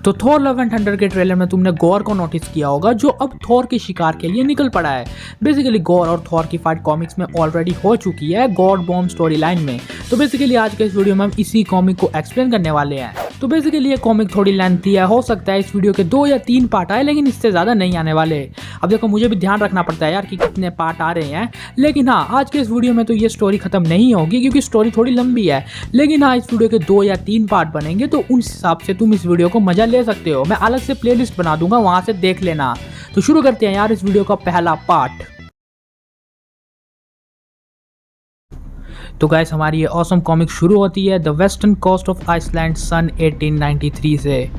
तो Thor love and thunder के trailer में तुमने गॉर को नोटिस किया होगा, जो अब थॉर के शिकार के लिए निकल पड़ा है। बेसिकली गॉर और थॉर की फाइट कॉमिक्स में ऑलरेडी हो चुकी है गॉड बॉम्ब स्टोरी लाइन में। तो बेसिकली आज के इस वीडियो में हम इसी कॉमिक को एक्सप्लेन करने वाले हैं। तो बेसिकली ये कॉमिक थोड़ी लेंथी है, हो सकता है इस वीडियो के 2 या 3 पार्ट आए, लेकिन इससे ज़्यादा नहीं आने वाले। अब देखो मुझे भी ध्यान रखना पड़ता है यार कि कितने पार्ट आ रहे हैं, लेकिन हाँ आज के इस वीडियो में तो ये स्टोरी खत्म नहीं होगी क्योंकि स्टोरी थोड़ी लंबी है। लेकिन हाँ इस वीडियो के 2 या 3 पार्ट बनेंगे तो उस हिसाब से तुम इस वीडियो को मजा ले सकते हो। मैं अलग से प्लेलिस्ट बना दूंगा, वहां से देख लेना। तो शुरू करते हैं यार इस वीडियो का पहला पार्ट। तो गाइस हमारी ये ऑसम कॉमिक शुरू होती है the western coast of Iceland सन 1893 से।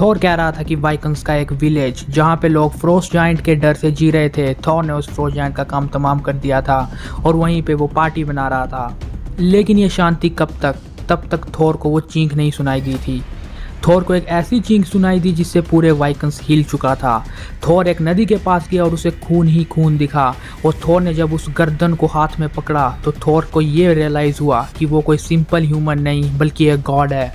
थॉर कह रहा था कि वाइकिंग्स का एक विलेज जहाँ पे लोग फ्रोस्ट जाइंट के डर से जी रहे थे, थॉर ने उस फ्रोस्ट जाइंट का काम तमाम कर दिया था और वहीं पे वो पार्टी बना रहा था। लेकिन ये शांति कब तक? तब तक थॉर को वो चींख नहीं सुनाई दी थी। थॉर को एक ऐसी चींख सुनाई दी जिससे पूरे वाइकिंग्स हिल चुका था। थॉर एक नदी के पास गया और उसे खून ही खून दिखा, और थॉर ने जब उस गर्दन को हाथ में पकड़ा तो थॉर को ये रियलाइज हुआ कि वो कोई सिंपल ह्यूमन नहीं बल्कि एक गॉड है।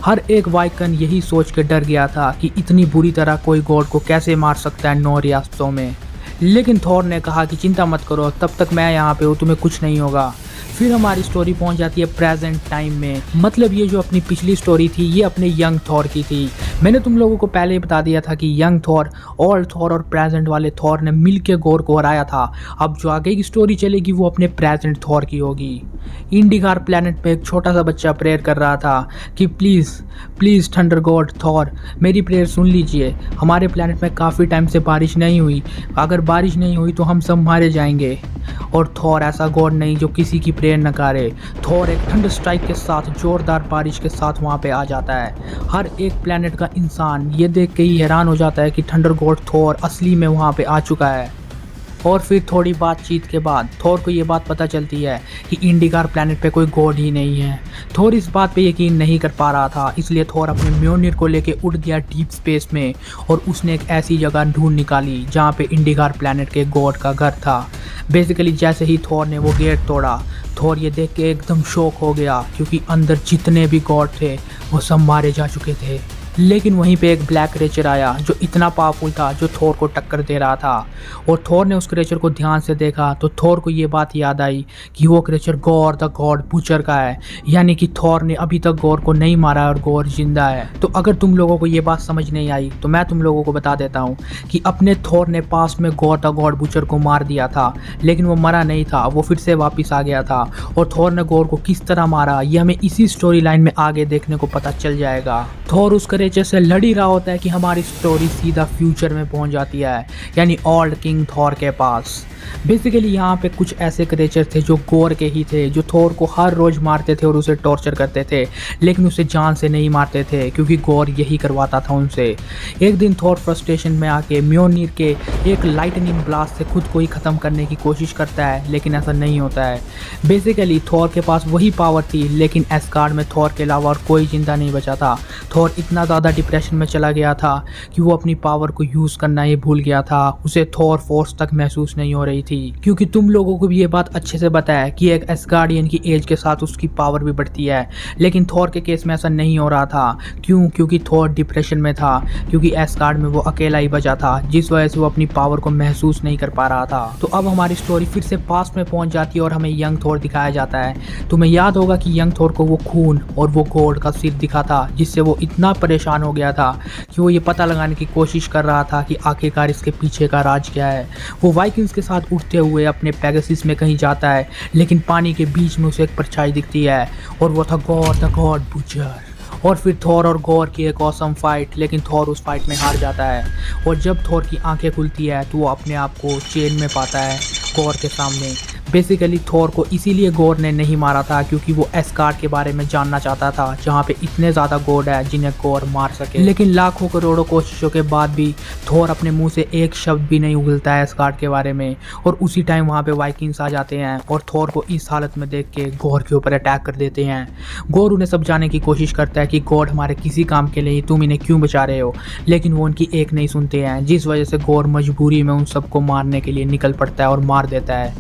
हर एक वाइकन यही सोच के डर गया था कि इतनी बुरी तरह कोई गॉड को कैसे मार सकता है 9 रियासतों में। लेकिन थॉर ने कहा कि चिंता मत करो, तब तक मैं यहाँ पे हूँ, तुम्हें कुछ नहीं होगा। फिर हमारी स्टोरी पहुंच जाती है प्रेजेंट टाइम में। मतलब ये जो अपनी पिछली स्टोरी थी ये अपने यंग थॉर की थी। मैंने तुम लोगों को पहले ही बता दिया था कि यंग थॉर, ओल्ड थॉर और प्रेजेंट वाले थॉर ने मिलकर गॉर को हराया था। अब जो आगे की स्टोरी चलेगी वो अपने प्रेजेंट थॉर की होगी। इंडिगार प्लेनेट पे एक छोटा सा बच्चा प्रेयर कर रहा था कि please please thunder God Thor, मेरी प्रेयर सुन लीजिए। हमारे प्लेनेट में काफ़ी टाइम से बारिश नहीं हुई, अगर बारिश नहीं हुई तो हम सब मारे जाएंगे। और थॉर ऐसा गॉड नहीं जो किसी की प्रेयर न करे। थॉर एक थंडर स्ट्राइक के साथ जोरदार बारिश के साथ वहाँ पे आ जाता है। हर एक प्लेनेट का इंसान ये देख के ही हैरान हो जाता है कि थंडर गॉड थॉर असली में वहाँ पे आ चुका है। और फिर थोड़ी बातचीत के बाद थॉर को ये बात पता चलती है कि इंडिगार प्लैनेट पे कोई गॉड ही नहीं है। थॉर इस बात पे यकीन नहीं कर पा रहा था, इसलिए थॉर अपने म्योनिर को लेके उड़ गया डीप स्पेस में और उसने एक ऐसी जगह ढूंढ निकाली जहाँ पे इंडिगार प्लैनेट के गॉड का घर था। बेसिकली जैसे ही थॉर ने वो गेट तोड़ा, थॉर ये देख के एकदम शॉक हो गया क्योंकि अंदर जितने भी गॉड थे वो सब मारे जा चुके थे। लेकिन वहीं पे एक ब्लैक क्रेचर आया जो इतना पावरफुल था, जो थॉर को टक्कर दे रहा था। और थॉर ने उस क्रेचर को ध्यान से देखा तो थॉर को ये बात याद आई कि वो creature gore the God butcher का है, यानी कि थॉर ने अभी तक गॉर को नहीं मारा और गॉर जिंदा है। तो अगर तुम लोगों को ये बात समझ नहीं आई तो मैं तुम लोगों को बता देता हूँ कि अपने थॉर ने पास्ट में गॉर द गॉड बुचर को मार दिया था, लेकिन वो मरा नहीं था, वो फिर से वापस आ गया था। और थॉर ने गॉर को किस तरह मारा ये हमें इसी स्टोरी लाइन में आगे देखने को पता चल जाएगा। थॉर उस क्रेचर से लड़ ही रहा होता है कि हमारी स्टोरी सीधा फ्यूचर में पहुंच जाती है, यानी ओल्ड किंग थॉर के पास। बेसिकली यहाँ पे कुछ ऐसे क्रेचर थे जो गॉर के ही थे, जो थॉर को हर रोज मारते थे और उसे टॉर्चर करते थे, लेकिन उसे जान से नहीं मारते थे क्योंकि गॉर यही करवाता था उनसे। एक दिन थॉर फ्रस्ट्रेशन में आके म्योनिर के एक लाइटनिंग ब्लास्ट से खुद को ही ख़त्म करने की कोशिश करता है, लेकिन ऐसा नहीं होता है। बेसिकली थॉर के पास वही पावर थी, लेकिन एस्गार्ड में थॉर के अलावा और कोई जिंदा नहीं बचा था। थॉर इतना ज़्यादा डिप्रेशन में चला गया था कि वो अपनी पावर को यूज़ करना ही भूल गया था। उसे थॉर फोर्स तक महसूस नहीं हो रही थी, क्योंकि तुम लोगों को भी ये बात अच्छे से पता है कि एक एस्गार्डियन की एज के साथ उसकी पावर भी बढ़ती है। लेकिन थॉर के केस में ऐसा नहीं हो रहा था। क्यों? क्योंकि थॉर डिप्रेशन में था, क्योंकि एस्गार्ड में वो अकेला ही बचा था, जिस वजह से वो अपनी पावर को महसूस नहीं कर पा रहा था। तो अब हमारी स्टोरी फिर से पास्ट में पहुंच जाती है और हमें यंग थॉर दिखाया जाता है। तुम्हें याद होगा कि यंग थॉर को वो खून और वो गॉड का सिर दिखा था, जिससे वो इतना परेशान हो गया था कि वो ये पता लगाने की कोशिश कर रहा था कि आखिरकार इसके पीछे का राज क्या है। वो वाइकिंग्स के साथ उठते हुए अपने पेगासस में कहीं जाता है, लेकिन पानी के बीच में उसे एक परछाई दिखती है और वो था गॉर द गॉड बुचर। और फिर थॉर और गॉर की एक ऑसम फाइट, लेकिन थॉर उस फाइट में हार जाता है। और जब थॉर की आंखें खुलती है तो वो अपने आप को चेन में पाता है गॉर के सामने। बेसिकली थॉर को इसीलिए गॉर ने नहीं मारा था क्योंकि वो एस्गार्ड के बारे में जानना चाहता था, जहाँ पे इतने ज़्यादा गॉड है जिन्हें गॉर मार सके। लेकिन लाखों करोड़ों कोशिशों के बाद भी थोर अपने मुंह से एक शब्द भी नहीं उगलता है एस्गार्ड के बारे में। और उसी टाइम वहाँ पे वाइकिंग्स आ जाते हैं और थोर को इस हालत में देख के गोर के ऊपर अटैक कर देते हैं। गोर उन्हें समझाने की कोशिश करता है कि गॉड हमारे किसी काम के लिए, तुम इन्हें क्यों बचा रहे हो, लेकिन वो उनकी एक नहीं सुनते हैं, जिस वजह से गोर मजबूरी में उन सबको मारने के लिए निकल पड़ता है और मार देता है।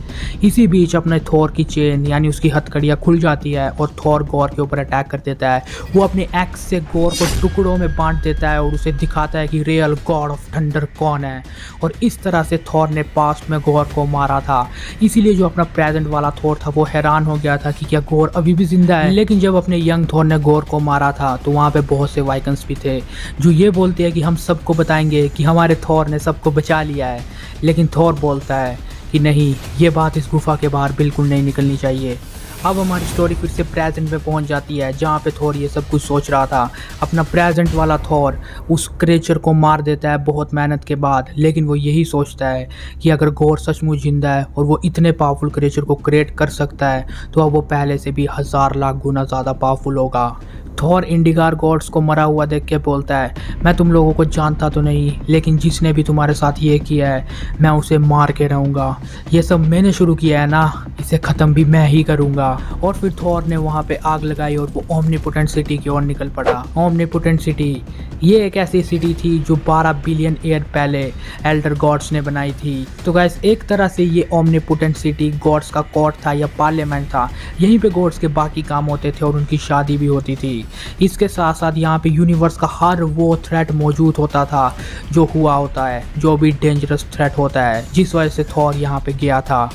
इसी बीच अपने थोर की चेन यानी उसकी हथकड़ियाँ खुल जाती है और थोर गोर के ऊपर अटैक कर देता है। वो अपने एक्स से गोर को टुकड़ों में बांट देता है और उसे दिखाता है कि रियल गॉड ऑफ थंडर कौन है। और इस तरह से थोर ने पास्ट में गोर को मारा था। इसीलिए जो अपना प्रेजेंट वाला थोर था वो हैरान हो गया था कि क्या गोर अभी भी जिंदा है। लेकिन जब अपने यंग थोर ने गोर को मारा था तो वहाँ पे बहुत से वाइकन्स भी थे जो ये बोलते हैं कि हम सबको बताएंगे कि हमारे थोर ने सबको बचा लिया है। लेकिन थोर बोलता है कि नहीं, ये बात इस गुफा के बाहर बिल्कुल नहीं निकलनी चाहिए। अब हमारी स्टोरी फिर से प्रेजेंट में पहुंच जाती है जहाँ पे थोर ये सब कुछ सोच रहा था। अपना प्रेजेंट वाला थोर उस क्रिएचर को मार देता है बहुत मेहनत के बाद। लेकिन वो यही सोचता है कि अगर गोर सचमुच जिंदा है और वो इतने पावरफुल क्रिएचर को क्रिएट कर सकता है तो अब वो पहले से भी 1000 लाख गुना ज़्यादा पावरफुल होगा। थोर इंडिगार गॉड्स को मरा हुआ देख के बोलता है, मैं तुम लोगों को जानता तो नहीं, लेकिन जिसने भी तुम्हारे साथ ये किया है मैं उसे मार के रहूँगा। ये सब मैंने शुरू किया है ना, इसे ख़त्म भी मैं ही करूँगा। और फिर थोर ने वहाँ पे आग लगाई और वो ओमनीपोटेंट सिटी की ओर निकल पड़ा। ओमनीपोटेंट सिटी ये एक ऐसी सिटी थी जो 12 बिलियन ईयर पहले एल्डर गॉड्स ने बनाई थी। तो गाइस एक तरह से ये ओमनीपोटेंट सिटी गॉड्स का कोर्ट था या पार्लियामेंट था। यहीं पे गॉड्स के बाकी काम होते थे और उनकी शादी भी होती थी। इसके साथ साथ यहाँ पे यूनिवर्स का हर वो थ्रेट मौजूद होता था जो हुआ होता है, जो भी डेंजरस थ्रेट होता है, जिस वजह से थोर यहाँ पे गया था।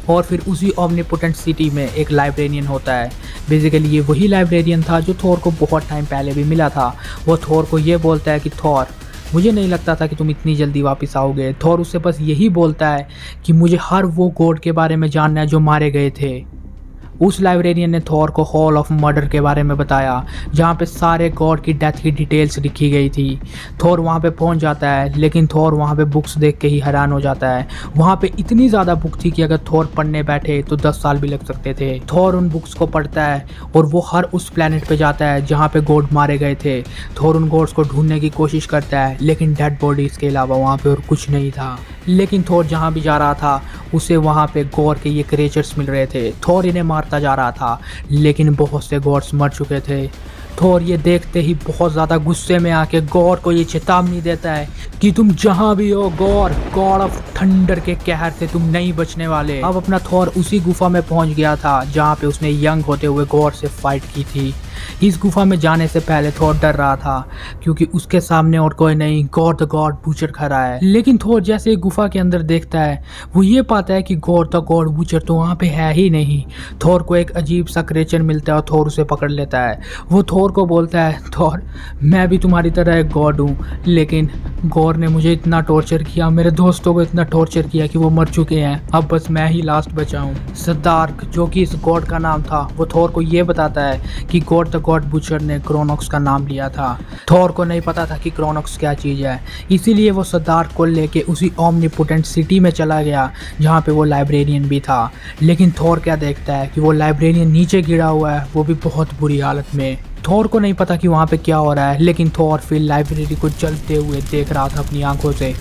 और फिर उसी ओमनीपोटेंट सिटी में एक लाइब्रेरियन होता है। बेसिकली ये वही लाइब्रेरियन था जो थोर को बहुत टाइम पहले भी मिला था। वो थोर को ये बोलता है कि थोर, मुझे नहीं लगता था कि तुम इतनी जल्दी वापस आओगे। थोर उससे बस यही बोलता है कि मुझे हर वो गॉड के बारे में जानना है जो मारे गए थे। उस लाइब्रेरियन ने थोर को हॉल ऑफ मर्डर के बारे में बताया जहाँ पे सारे गॉड की डेथ की डिटेल्स लिखी गई थी। थोर वहाँ पे पहुँच जाता है, लेकिन थोर वहाँ पे बुक्स देख के ही हैरान हो जाता है। वहाँ पे इतनी ज़्यादा बुक थी कि अगर थोर पढ़ने बैठे तो 10 साल भी लग सकते थे। थोर उन बुक्स को पढ़ता है और वो हर उस प्लेनेट पे जाता है जहाँ पे गॉड मारे गए थे। थोर उन गॉड्स को ढूंढने की कोशिश करता है, लेकिन डेड बॉडीज़ के अलावा वहाँ पे और कुछ नहीं था। लेकिन थोर जहाँ भी जा रहा था उसे वहाँ पे गॉड के ये क्रिएचर्स मिल रहे थे। थोर इन्हें मारता जा रहा था, लेकिन बहुत से गॉड्स मर चुके थे। थोर ये देखते ही बहुत ज़्यादा गुस्से में आके गॉड को ये चेतावनी देता है कि तुम जहाँ भी हो गॉड ऑफ थंडर के कहर से तुम नहीं बचने वाले। अब अपना थोर उसी गुफा में पहुँच गया था जहाँ पे उसने यंग होते हुए गॉड से फाइट की थी। इस गुफा में जाने से पहले थोर डर रहा था क्योंकि उसके सामने और कोई नहीं, गॉड द गॉड बूचर खड़ा है। लेकिन थोर जैसे गुफा के अंदर देखता है वो ये पाता है कि गॉड द गॉड बूचर तो वहाँ पे है ही नहीं। थोर को एक अजीब सा क्रिएचर मिलता है और थोर उसे पकड़ लेता है। वो थोर को बोलता है, थोर मैं भी तुम्हारी तरह एक गॉड हूँ, लेकिन गॉड ने मुझे इतना टॉर्चर किया, मेरे दोस्तों को इतना टॉर्चर किया कि वो मर चुके हैं, अब बस मैं ही लास्ट बचा हूँ। सदार्क जो कि इस गॉड का नाम था, वो थोर को ये बताता है कि गॉड द गॉड बूचर ने क्रोनॉक्स का नाम लिया था। थोर को नहीं पता था कि क्रोनॉक्स क्या चीज़ है, इसीलिए वो सदार्क को लेके उसी ओमनीपोटेंट सिटी में चला गया जहाँ पे वो लाइब्रेरियन भी था। लेकिन थोर क्या देखता है कि वो लाइब्रेरियन नीचे गिरा हुआ है, वो भी बहुत बुरी हालत में। थोर को नहीं पता कि वहाँ पे क्या हो रहा है, लेकिन थोर फिर लाइब्रेरी को जलते हुए देख रहा था अपनी आंखों से।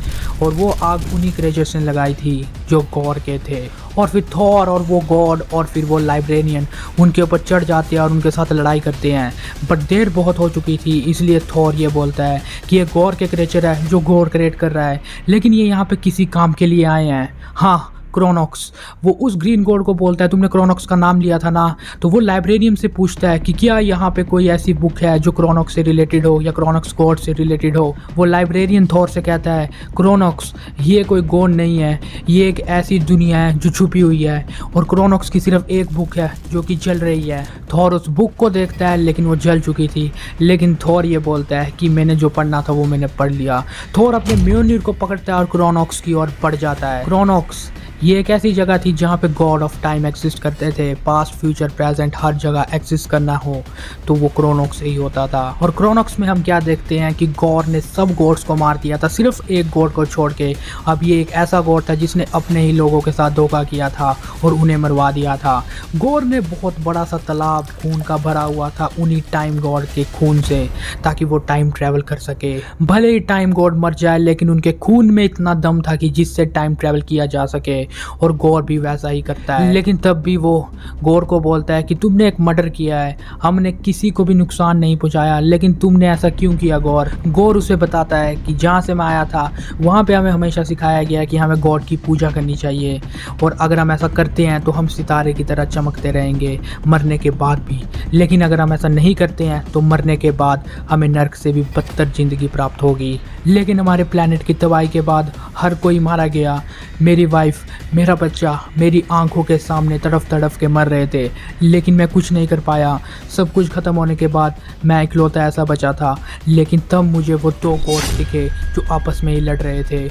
और वो आग उन्हीं क्रिएचर्स ने लगाई थी जो गॉड के थे। और फिर थोर और वो गॉड और फिर वो लाइब्रेरियन उनके ऊपर चढ़ जाते हैं और उनके साथ लड़ाई करते हैं। बट देर बहुत हो चुकी थी, इसलिए थोर ये बोलता है कि ये गॉड के क्रिएचर है जो गॉड क्रिएट कर रहा है, लेकिन ये यहाँ पे किसी काम के लिए आए हैं। हाँ, क्रोनॉक्स। वो उस ग्रीन गॉड को बोलता है, तुमने क्रोनॉक्स का नाम लिया था ना। तो वो लाइब्रेरियन से पूछता है कि क्या यहाँ पे कोई ऐसी बुक है जो क्रोनॉक्स से रिलेटेड हो या क्रोनॉक्स गॉड से रिलेटेड हो। वो लाइब्रेरियन थोर से कहता है, क्रोनॉक्स ये कोई गॉड नहीं है, ये एक ऐसी दुनिया है जो छुपी हुई है और क्रोनॉक्स की सिर्फ एक बुक है जो कि जल रही है। थोर उस बुक को देखता है, लेकिन वो जल चुकी थी। लेकिन थोर ये बोलता है कि मैंने जो पढ़ना था वो मैंने पढ़ लिया। थोर अपने म्योनिर को पकड़ता है और क्रोनॉक्स की ओर बढ़ जाता है। क्रोनॉक्स ये एक ऐसी जगह थी जहाँ पे गॉड ऑफ टाइम एग्जिस्ट करते थे। पास्ट फ्यूचर प्रेजेंट हर जगह एग्जिस्ट करना हो तो वो क्रोनोक्स ही होता था। और क्रोनोक्स में हम क्या देखते हैं कि गॉड ने सब गॉड्स को मार दिया था, सिर्फ एक गॉड को छोड़ के। अब ये एक ऐसा गॉड था जिसने अपने ही लोगों के साथ धोखा किया था और उन्हें मरवा दिया था। गॉड ने बहुत बड़ा सा तालाब खून का भरा हुआ था उन्हीं टाइम गॉड के खून से, ताकि वो टाइम ट्रेवल कर सके। भले ही टाइम गॉड मर जाए लेकिन उनके खून में इतना दम था कि जिससे टाइम ट्रेवल किया जा सके। और गौर भी वैसा ही करता है, लेकिन तब भी वो गौर को बोलता है कि तुमने एक मर्डर किया है, हमने किसी को भी नुकसान नहीं पहुंचाया, लेकिन तुमने ऐसा क्यों किया गौर। गौर उसे बताता है कि जहाँ से मैं आया था वहाँ पे हमें हमेशा सिखाया गया कि हमें गॉड की पूजा करनी चाहिए, और अगर हम ऐसा करते हैं तो हम सितारे की तरह चमकते रहेंगे मरने के बाद भी। लेकिन अगर हम ऐसा नहीं करते हैं तो मरने के बाद हमें नर्क से भी बदतर जिंदगी प्राप्त होगी। लेकिन हमारे प्लेनेट की तबाही के बाद हर कोई मारा गया। मेरी वाइफ, मेरा बच्चा मेरी आंखों के सामने तड़फ तड़फ के मर रहे थे, लेकिन मैं कुछ नहीं कर पाया। सब कुछ ख़त्म होने के बाद मैं इकलौता ऐसा बचा था। लेकिन तब मुझे वो दो गॉड्स दिखे जो आपस में ही लड़ रहे थे।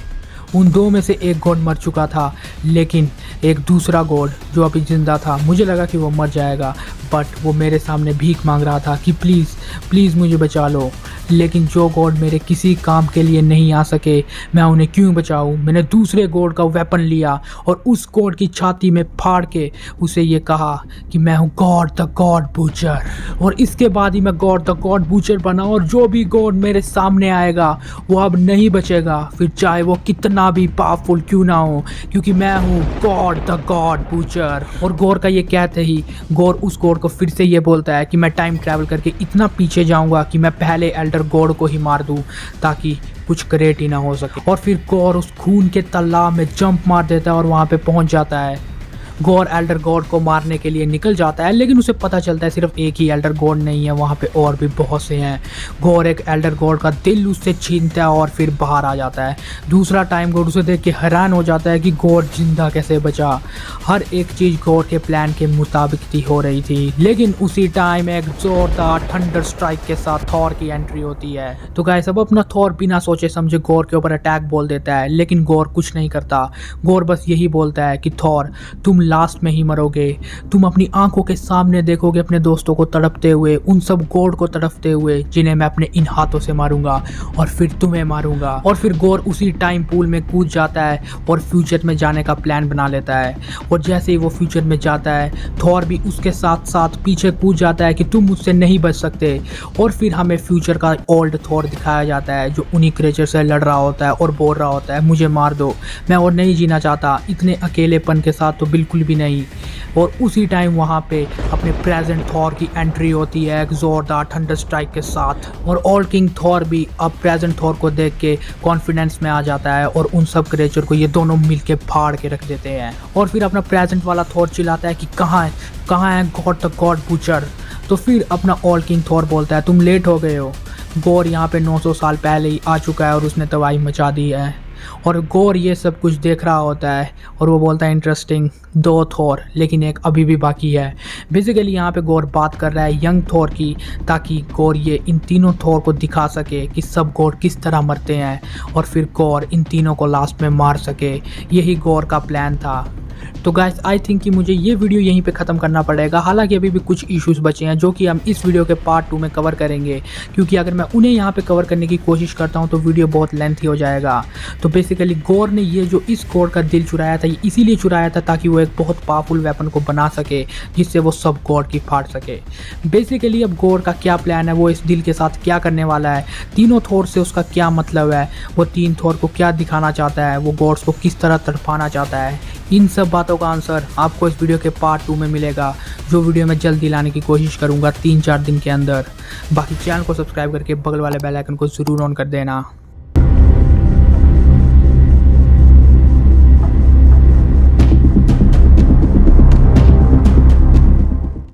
उन दो में से एक गॉड मर चुका था, लेकिन एक दूसरा गॉड जो अभी जिंदा था, मुझे लगा कि वो मर जाएगा, बट वो मेरे सामने भीख मांग रहा था कि प्लीज़ प्लीज़ मुझे बचा लो। लेकिन जो गॉड मेरे किसी काम के लिए नहीं आ सके, मैं उन्हें क्यों बचाऊं। मैंने दूसरे गॉड का वेपन लिया और उस गॉड की छाती में फाड़ के उसे ये कहा कि मैं हूँ गॉड द गॉड बूचर। और इसके बाद ही मैं गॉड द गॉड बूचर बना, और जो भी गॉड मेरे सामने आएगा वो अब नहीं बचेगा, फिर चाहे वो कितना भी पावरफुल क्यों ना हो, क्योंकि मैं हूँ गॉड द गॉड बूचर। और गॉड का ये कहते ही गॉड उस गॉड को फिर से ये बोलता है कि मैं टाइम ट्रैवल करके इतना पीछे जाऊंगा कि मैं पहले एल्डर गॉड को ही मार दूं, ताकि कुछ क्रिएट ही ना हो सके। और फिर गॉड उस खून के तालाब में जंप मार देता है और वहां पे पहुंच जाता है। गॉड एल्डर गॉड को मारने के लिए निकल जाता है, लेकिन उसे पता चलता है सिर्फ एक ही एल्डर गॉड नहीं है, वहाँ पे और भी बहुत से हैं। गॉड एक एल्डर गॉड का दिल उससे छीनता है और फिर बाहर आ जाता है। दूसरा टाइम गॉड उसे देख के हैरान हो जाता है कि गॉड जिंदा कैसे बचा। हर एक चीज़ गॉड के प्लान के मुताबिक ही हो रही थी। लेकिन उसी टाइम एक जोरदार थंडर स्ट्राइक के साथ थॉर की एंट्री होती है। तो गाइस अब अपना थॉर बिना सोचे समझे गॉड के ऊपर अटैक बोल देता है, लेकिन गॉड कुछ नहीं करता। गॉड बस यही बोलता है कि थॉर तुम लास्ट में ही मरोगे, तुम अपनी आंखों के सामने देखोगे अपने दोस्तों को तड़पते हुए, उन सब गॉड को तड़पते हुए जिन्हें मैं अपने इन हाथों से मारूंगा, और फिर तुम्हें मारूंगा। और फिर गॉड उसी टाइम पूल में कूद जाता है और फ्यूचर में जाने का प्लान बना लेता है। और जैसे ही वो फ्यूचर में जाता है, थॉर भी उसके साथ साथ पीछे कूद जाता है कि तुम मुझसे नहीं बच सकते। और फिर हमें फ्यूचर का ओल्ड थॉर दिखाया जाता है जो उन्हीं क्रिएचर से लड़ रहा होता है और बोल रहा होता है मुझे मार दो, मैं और नहीं जीना चाहता, इतने अकेलेपन के साथ तो बिल्कुल भी नहीं। और उसी टाइम वहाँ पे अपने प्रेजेंट थॉर की एंट्री होती है एक जोरदार थंडर स्ट्राइक के साथ। और ओल्ड किंग थॉर भी अब प्रेजेंट थॉर को देख के कॉन्फिडेंस में आ जाता है और उन सब क्रिएचर को ये दोनों मिलके फाड़ के रख देते हैं। और फिर अपना प्रेजेंट वाला थॉर चिल्लाता है कि कहाँ है गॉड द गॉड बूचर। तो फिर अपना ओल्ड किंग थॉर बोलता है तुम लेट हो गए हो, गॉड यहाँ पे 900 साल पहले ही आ चुका है और उसने तबाही मचा दी है। और गॉड ये सब कुछ देख रहा होता है और वो बोलता है इंटरेस्टिंग, 2 थॉर लेकिन एक अभी भी बाकी है। बेसिकली यहाँ पे गॉड बात कर रहा है यंग थॉर की, ताकि गॉड ये इन तीनों थॉर को दिखा सके कि सब गॉड किस तरह मरते हैं, और फिर गॉड इन तीनों को लास्ट में मार सके। यही गॉड का प्लान था। तो गाइस आई थिंक कि मुझे ये वीडियो यहीं पे ख़त्म करना पड़ेगा। हालांकि अभी भी कुछ इश्यूज बचे हैं जो कि हम इस वीडियो के पार्ट 2 में कवर करेंगे, क्योंकि अगर मैं उन्हें यहाँ पे कवर करने की कोशिश करता हूँ तो वीडियो बहुत लेंथी हो जाएगा। तो बेसिकली गॉड ने ये जो इस गॉड का दिल चुराया था, ये इसीलिए चुराया था ताकि वो एक बहुत पावरफुल वेपन को बना सके जिससे वो सब गॉड की फाड़ सके। बेसिकली अब गॉड का क्या प्लान है, वो इस दिल के साथ क्या करने वाला है, तीनों थॉर से उसका क्या मतलब है, वो 3 थॉर को क्या दिखाना चाहता है, वो गॉड्स को किस तरह तड़पाना चाहता है, इन सब बातों का आंसर आपको इस वीडियो के पार्ट 2 में मिलेगा, जो वीडियो मैं जल्दी लाने की कोशिश करूंगा 3-4 दिन के अंदर। बाकी चैनल को सब्सक्राइब करके बगल वाले बेल आइकन को ज़रूर ऑन कर देना।